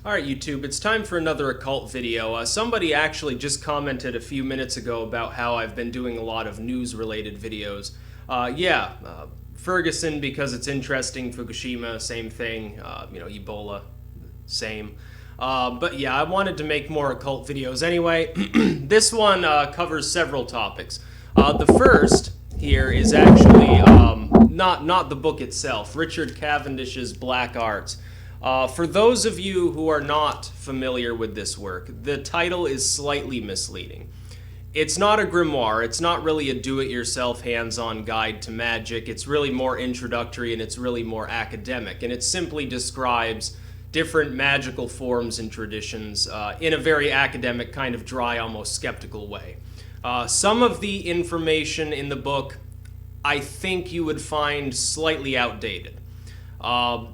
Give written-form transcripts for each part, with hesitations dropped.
Alright YouTube, it's time for another occult video. Somebody actually just commented a few minutes ago about how I've been doing a lot of news-related videos. Ferguson because it's interesting, Fukushima, same thing, Ebola, same. But yeah, I wanted to make more occult videos anyway. This one covers several topics. The first here is actually not the book itself, Richard Cavendish's Black Arts. For those of you who are not familiar with this work, the title is slightly misleading. It's not a grimoire, it's not really a do-it-yourself hands-on guide to magic, it's really more introductory and it's really more academic, and it simply describes different magical forms and traditions in a very academic, kind of dry, almost skeptical way. Some of the information in the book I think you would find slightly outdated.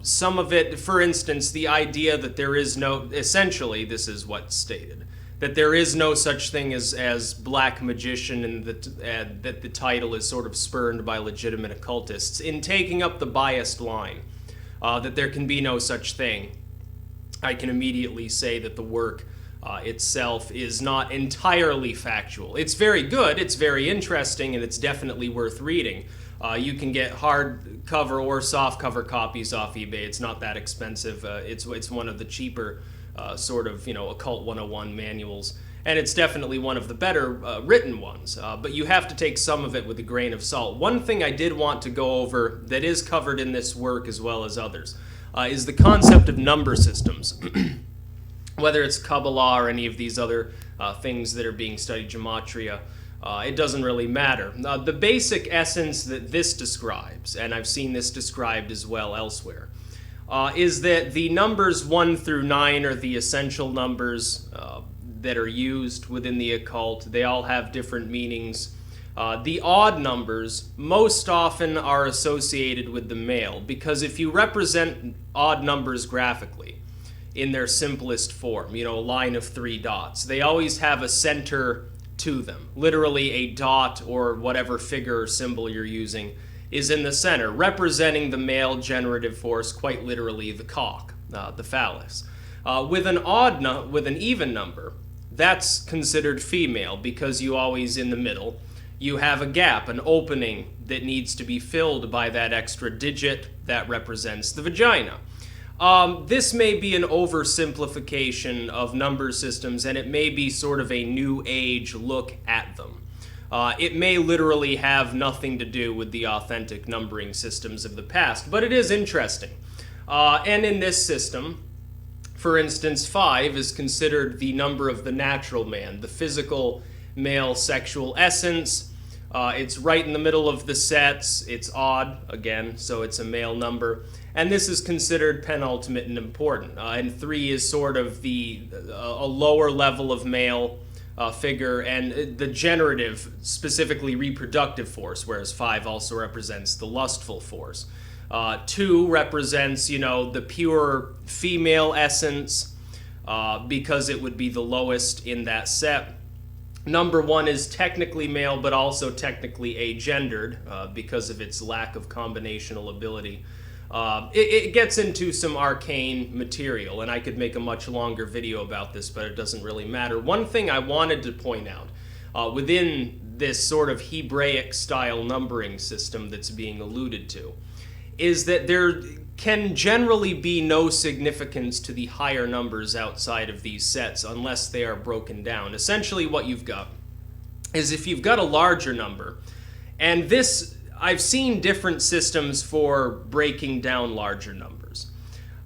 Some of it, for instance, the idea that there is no, essentially this is what's stated, that there is no such thing as black magician, and that the title is sort of spurned by legitimate occultists in taking up the biased line, that there can be no such thing. I can immediately say that the work itself is not entirely factual. It's very good, it's very interesting, and it's definitely worth reading. You can get hardcover or softcover copies off eBay. It's not that expensive. It's one of the cheaper sort of, Occult 101 manuals. And it's definitely one of the better written ones. But you have to take some of it with a grain of salt. One thing I did want to go over that is covered in this work as well as others is the concept of number systems. Whether it's Kabbalah or any of these other things that are being studied, gematria, it doesn't really matter. The basic essence that this describes, and I've seen this described as well elsewhere, is that the numbers 1 through 9 are the essential numbers that are used within the occult. They all have different meanings. The odd numbers most often are associated with the male, because if you represent odd numbers graphically in their simplest form, a line of 3 dots, they always have a center to them. Literally a dot or whatever figure or symbol you're using is in the center, representing the male generative force, quite literally the cock, the phallus. With an even number, that's considered female, because you always, in the middle, you have a gap, an opening that needs to be filled by that extra digit that represents the vagina. This may be an oversimplification of number systems, and it may be sort of a new age look at them. It may literally have nothing to do with the authentic numbering systems of the past, but it is interesting. And in this system, for instance, 5 is considered the number of the natural man, the physical male sexual essence. It's right in the middle of the sets. It's odd, again, so it's a male number. And this is considered penultimate and important. And 3 is sort of a lower level of male figure, and the generative, specifically reproductive force, whereas 5 also represents the lustful force. 2 represents, the pure female essence, because it would be the lowest in that set. Number 1 is technically male, but also technically agendered, because of its lack of combinational ability. It gets into some arcane material, and I could make a much longer video about this, but it doesn't really matter. One thing I wanted to point out, within this sort of Hebraic-style numbering system that's being alluded to, is that there can generally be no significance to the higher numbers outside of these sets unless they are broken down. Essentially what you've got is, if you've got a larger number, and this, I've seen different systems for breaking down larger numbers.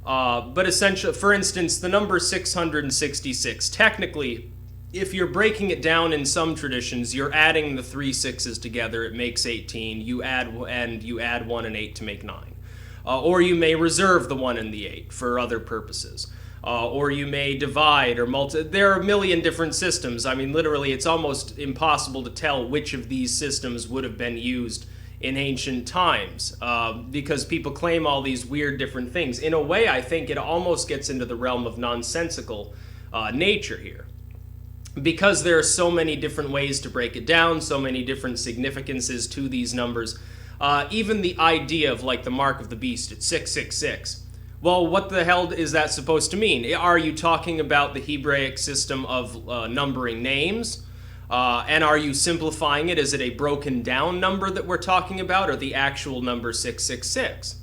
But essentially, for instance, the number 666, technically, if you're breaking it down in some traditions, you're adding the 3 6s together, it makes 18, you add 1 and 8 to make 9. Or you may reserve the 1 and the 8 for other purposes. Or you may divide or there are a million different systems. I mean, literally, it's almost impossible to tell which of these systems would have been used in ancient times, because people claim all these weird different things. In a way, I think it almost gets into the realm of nonsensical nature here, because there are so many different ways to break it down, so many different significances to these numbers. Even the idea of, like, the mark of the beast at 666. Well, what the hell is that supposed to mean? Are you talking about the Hebraic system of numbering names? And are you simplifying it? Is it a broken down number that we're talking about, or the actual number 666?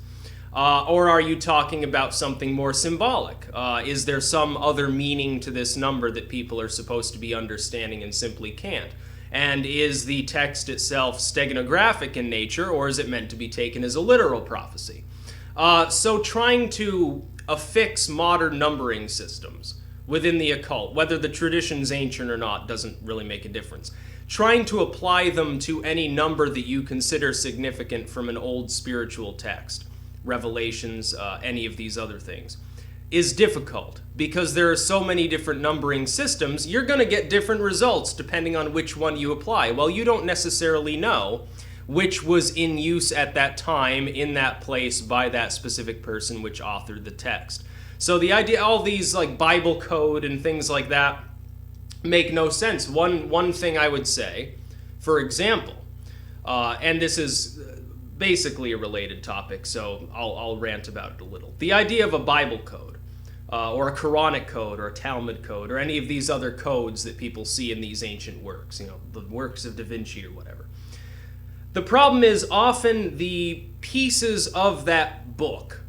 Or are you talking about something more symbolic? Is there some other meaning to this number that people are supposed to be understanding and simply can't? And is the text itself steganographic in nature, or is it meant to be taken as a literal prophecy? So trying to affix modern numbering systems within the occult, whether the tradition's ancient or not, doesn't really make a difference. Trying to apply them to any number that you consider significant from an old spiritual text, Revelations, any of these other things, is difficult because there are so many different numbering systems. You're going to get different results depending on which one you apply. Well, you don't necessarily know which was in use at that time, in that place, by that specific person which authored the text. So the idea, all these like Bible code and things like that make no sense. One thing I would say, for example, and this is basically a related topic, so I'll rant about it a little. The idea of a Bible code, or a Quranic code, or a Talmud code, or any of these other codes that people see in these ancient works, the works of Da Vinci or whatever. The problem is often the pieces of that book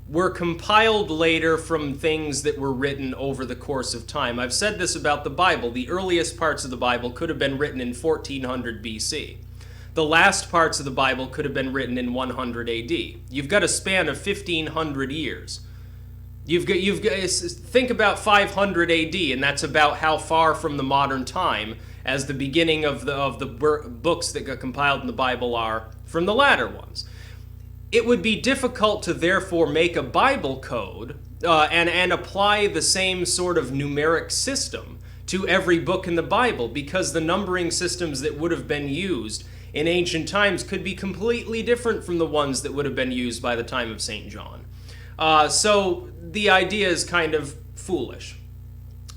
were compiled later from things that were written over the course of time. I've said this about the Bible. The earliest parts of the Bible could have been written in 1400 BC. The last parts of the Bible could have been written in 100 AD. You've got a span of 1500 years. You've got think about 500 AD, and that's about how far from the modern time as the beginning of the books that got compiled in the Bible are from the latter ones. It would be difficult to therefore make a Bible code and apply the same sort of numeric system to every book in the Bible, because the numbering systems that would have been used in ancient times could be completely different from the ones that would have been used by the time of St. John. So the idea is kind of foolish.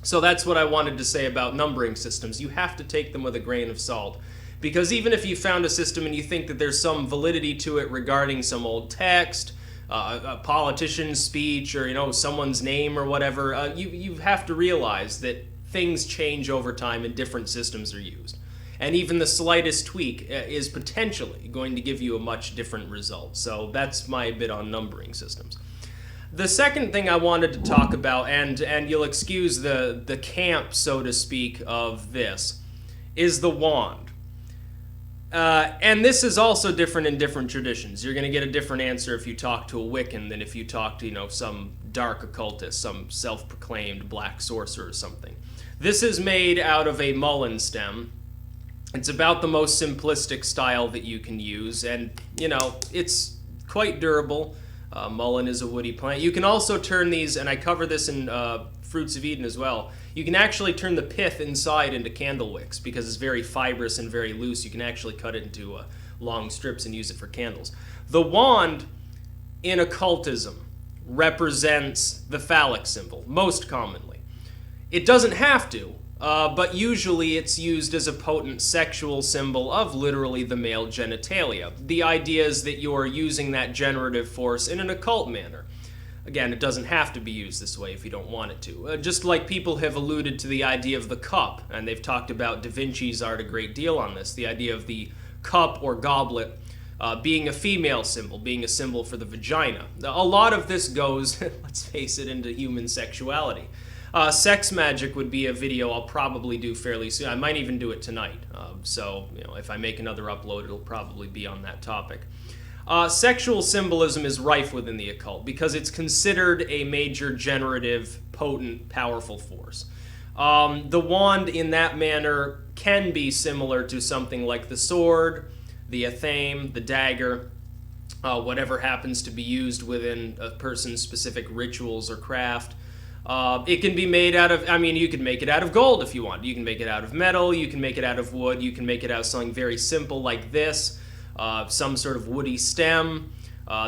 So that's what I wanted to say about numbering systems. You have to take them with a grain of salt. Because even if you found a system and you think that there's some validity to it regarding some old text, a politician's speech, or someone's name or whatever, you have to realize that things change over time and different systems are used. And even the slightest tweak is potentially going to give you a much different result. So that's my bit on numbering systems. The second thing I wanted to talk about, and you'll excuse the camp, so to speak, of this, is the wand. And this is also different in different traditions. You're going to get a different answer if you talk to a Wiccan than if you talk to, some dark occultist, some self-proclaimed black sorcerer or something. This is made out of a mullein stem. It's about the most simplistic style that you can use, and, it's quite durable. Mullein is a woody plant. You can also turn these, and I cover this in Fruits of Eden as well, you can actually turn the pith inside into candle wicks because it's very fibrous and very loose. You can actually cut it into long strips and use it for candles. The wand in occultism represents the phallic symbol, most commonly. It doesn't have to, but usually it's used as a potent sexual symbol of literally the male genitalia. The idea is that you're using that generative force in an occult manner. Again, it doesn't have to be used this way if you don't want it to. Just like people have alluded to the idea of the cup, and they've talked about Da Vinci's art a great deal on this, the idea of the cup or goblet being a female symbol, being a symbol for the vagina. A lot of this goes, let's face it, into human sexuality. Sex magic would be a video I'll probably do fairly soon. I might even do it tonight. So, if I make another upload, it'll probably be on that topic. Sexual symbolism is rife within the occult because it's considered a major generative, potent, powerful force. The wand in that manner can be similar to something like the sword, the athame, the dagger, whatever happens to be used within a person's specific rituals or craft. It can be made out of, you can make it out of gold if you want. You can make it out of metal, you can make it out of wood, you can make it out of something very simple like this. Some sort of woody stem.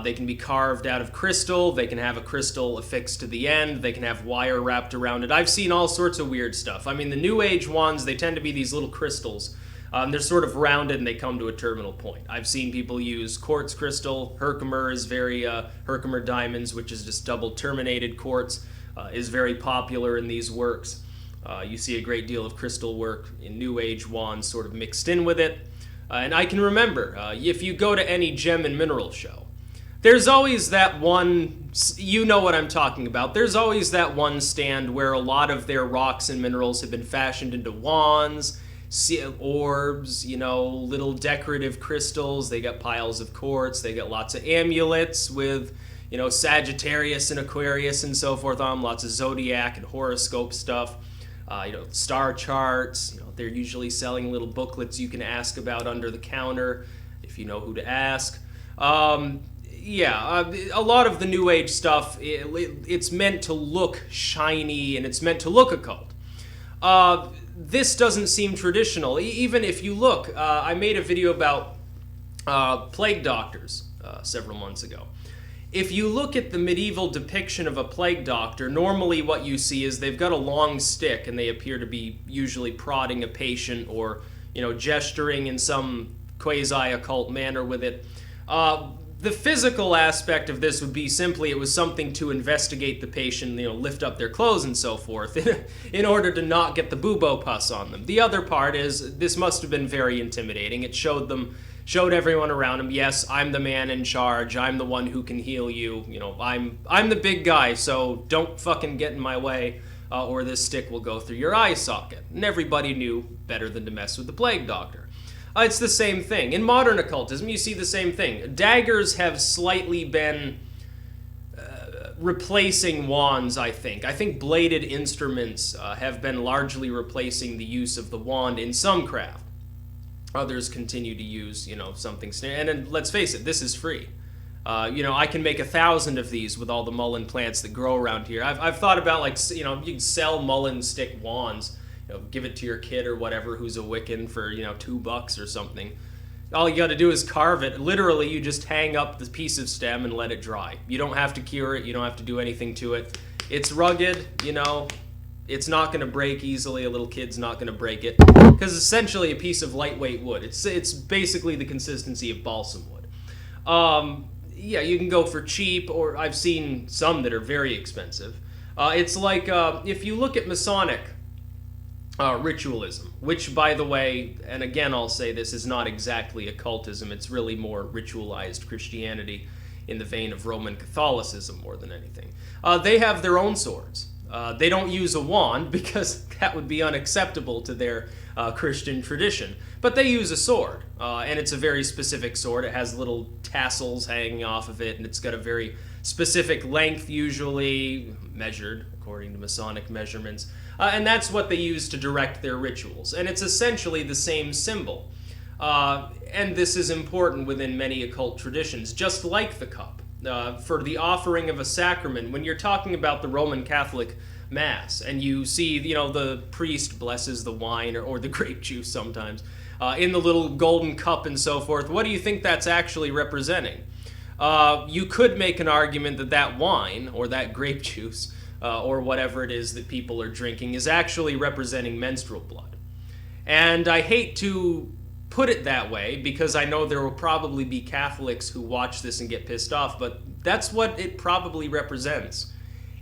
They can be carved out of crystal. They can have a crystal affixed to the end. They can have wire wrapped around it. I've seen all sorts of weird stuff. The New Age wands, they tend to be these little crystals They're sort of rounded and they come to a terminal point. I've seen people use quartz crystal. Herkimer is Herkimer diamonds, which is just double terminated quartz, is very popular in these works. You see a great deal of crystal work in New Age wands sort of mixed in with it. And I can remember, if you go to any gem and mineral show, there's always that one, you know what I'm talking about, there's always that one stand where a lot of their rocks and minerals have been fashioned into wands, orbs, little decorative crystals. They got piles of quartz, they got lots of amulets with, Sagittarius and Aquarius and so forth on, lots of zodiac and horoscope stuff. Star charts. They're usually selling little booklets you can ask about under the counter if you know who to ask. A lot of the New Age stuff, it's meant to look shiny and it's meant to look occult. This doesn't seem traditional. Even if you look, I made a video about plague doctors several months ago. If you look at the medieval depiction of a plague doctor, normally what you see is they've got a long stick and they appear to be usually prodding a patient or, gesturing in some quasi-occult manner with it. The physical aspect of this would be simply it was something to investigate the patient, lift up their clothes and so forth in order to not get the bubo pus on them. The other part is this must have been very intimidating. It showed everyone around him, yes, I'm the man in charge, I'm the one who can heal you, I'm the big guy, so don't fucking get in my way, or this stick will go through your eye socket. And everybody knew better than to mess with the plague doctor. It's the same thing. In modern occultism, you see the same thing. Daggers have slightly been replacing wands, I think. I think bladed instruments have been largely replacing the use of the wand in some craft. Others continue to use, something standard. And then, let's face it, this is free. I can make 1,000 of these with all the mullein plants that grow around here. I've thought about, you can sell mullein stick wands, give it to your kid or whatever who's a Wiccan for, $2 or something. All you got to do is carve it. Literally, you just hang up the piece of stem and let it dry. You don't have to cure it. You don't have to do anything to it. It's rugged, It's not going to break easily. A little kid's not going to break it because it's essentially a piece of lightweight wood. It's basically the consistency of balsam wood. You can go for cheap, or I've seen some that are very expensive. It's like if you look at Masonic ritualism, which, by the way, and again I'll say this, is not exactly occultism. It's really more ritualized Christianity in the vein of Roman Catholicism more than anything. They have their own swords. They don't use a wand because that would be unacceptable to their Christian tradition. But they use a sword, and it's a very specific sword. It has little tassels hanging off of it, and it's got a very specific length, usually measured according to Masonic measurements. And that's what they use to direct their rituals. And it's essentially the same symbol. And this is important within many occult traditions, just like the cup. For the offering of a sacrament, when you're talking about the Roman Catholic Mass, and you see, the priest blesses the wine or the grape juice sometimes, in the little golden cup and so forth, what do you think that's actually representing? You could make an argument that wine, or that grape juice, or whatever it is that people are drinking, is actually representing menstrual blood. And I hate to put it that way because I know there will probably be Catholics who watch this and get pissed off, but that's what it probably represents.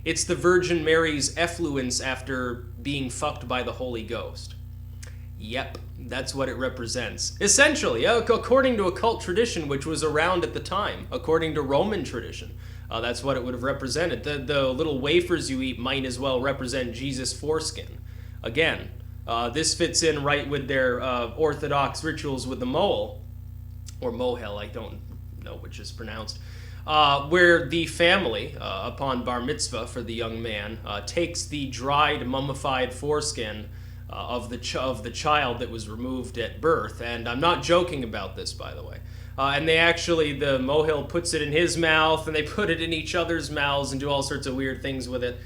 It's the Virgin Mary's effluence after being fucked by the Holy Ghost. Yep, that's what it represents. Essentially, according to occult tradition, which was around at the time, according to Roman tradition, that's what it would have represented. The little wafers you eat might as well represent Jesus' foreskin. Again, this fits in right with their Orthodox rituals with the mohel, or mohel, I don't know which is pronounced, where the family, upon bar mitzvah for the young man, takes the dried, mummified foreskin of the child that was removed at birth. And I'm not joking about this, by the way. And they actually, the mohel puts it in his mouth, and they put it in each other's mouths and do all sorts of weird things with it.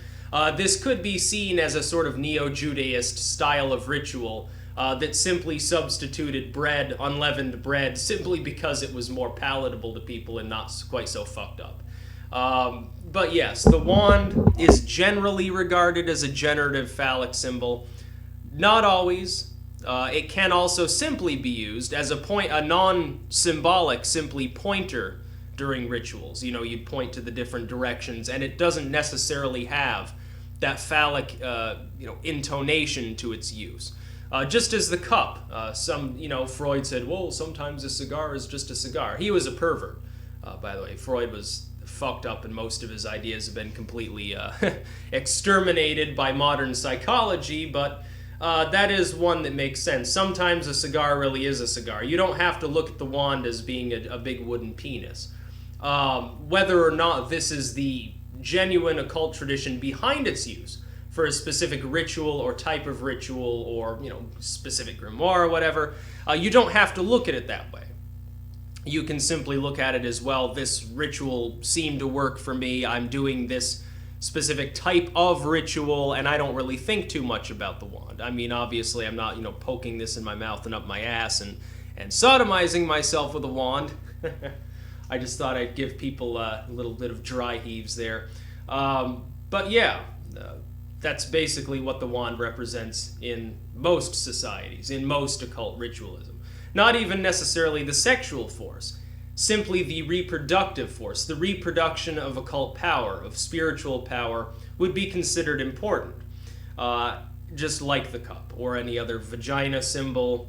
This could be seen as a sort of neo-Judaist style of ritual that simply substituted bread, unleavened bread, simply because it was more palatable to people and not quite so fucked up. But yes, the wand is generally regarded as a generative phallic symbol. Not always. It can also simply be used as a non-symbolic, simply pointer during rituals. You know, you'd point to the different directions, and it doesn't necessarily have that phallic, intonation to its use. Just as the cup, Freud said, well, sometimes a cigar is just a cigar. He was a pervert, by the way. Freud was fucked up, and most of his ideas have been completely exterminated by modern psychology, but that is one that makes sense. Sometimes a cigar really is a cigar. You don't have to look at the wand as being a big wooden penis. Whether or not this is the genuine occult tradition behind its use for a specific ritual or type of ritual or, specific grimoire or whatever, you don't have to look at it that way. You can simply look at it as, well, this ritual seemed to work for me. I'm doing this specific type of ritual, and I don't really think too much about the wand. I mean, obviously, I'm not, poking this in my mouth and up my ass and sodomizing myself with a wand. I just thought I'd give people a little bit of dry heaves there. But yeah, that's basically what the wand represents in most societies, in most occult ritualism. Not even necessarily the sexual force, simply the reproductive force. The reproduction of occult power, of spiritual power, would be considered important, just like the cup or any other vagina symbol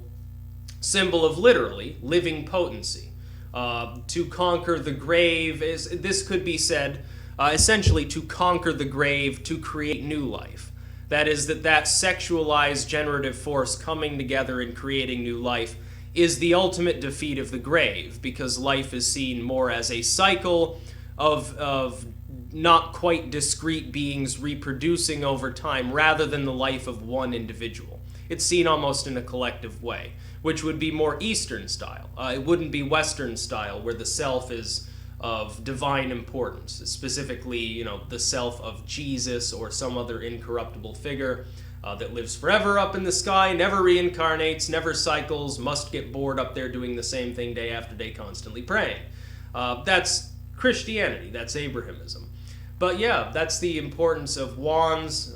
of literally living potency. To conquer the grave this could be said, essentially to conquer the grave, to create new life. That is, that sexualized generative force coming together and creating new life is the ultimate defeat of the grave, because life is seen more as a cycle of not quite discrete beings reproducing over time, rather than the life of one individual. It's seen almost in a collective way, which would be more Eastern style. It wouldn't be Western style, where the self is of divine importance, specifically, the self of Jesus or some other incorruptible figure that lives forever up in the sky, never reincarnates, never cycles, must get bored up there doing the same thing day after day, constantly praying. That's Christianity, that's Abrahamism. But yeah, that's the importance of wands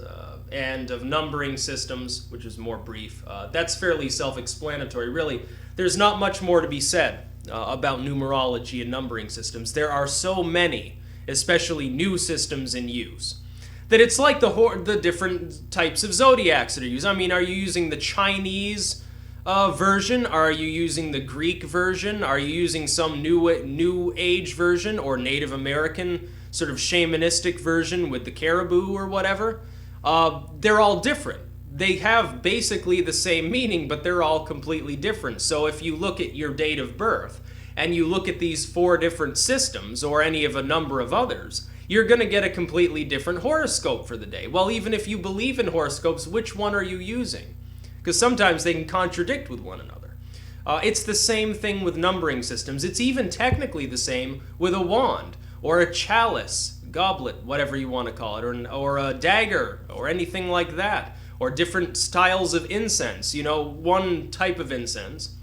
and of numbering systems, which is more brief. That's fairly self-explanatory, really. There's not much more to be said about numerology and numbering systems. There are so many, especially new systems in use, that it's like the different types of zodiacs that are used. I mean, are you using the Chinese version? Are you using the Greek version? Are you using some new age version or Native American sort of shamanistic version with the caribou or whatever? They're all different. They have basically the same meaning, but they're all completely different. So if you look at your date of birth and you look at these 4 different systems or any of a number of others, you're going to get a completely different horoscope for the day. Well, even if you believe in horoscopes, which one are you using? Because sometimes they can contradict with one another. It's the same thing with numbering systems. It's even technically the same with a wand or a chalice, goblet, whatever you want to call it, or a dagger or anything like that, or different styles of incense. One type of incense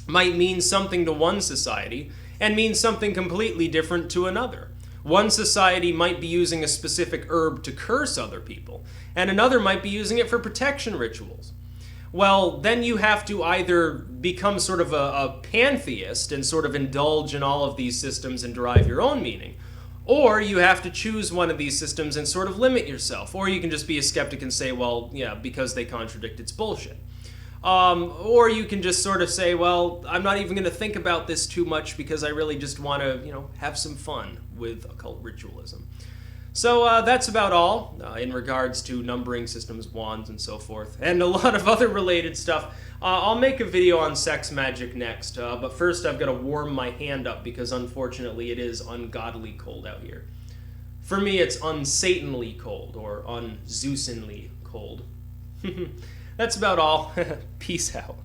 might mean something to one society and mean something completely different to another. One society might be using a specific herb to curse other people, and another might be using it for protection rituals. Well, then you have to either become sort of a pantheist and sort of indulge in all of these systems and derive your own meaning, or you have to choose one of these systems and sort of limit yourself, or you can just be a skeptic and say, well, yeah, because they contradict, it's bullshit. Or you can just sort of say, well, I'm not even going to think about this too much because I really just want to, have some fun with occult ritualism. So that's about all in regards to numbering systems, wands, and so forth, and a lot of other related stuff. I'll make a video on sex magic next, but first I've got to warm my hand up because unfortunately it is ungodly cold out here. For me, it's unsatanly cold, or unzeusinly cold. That's about all. Peace out.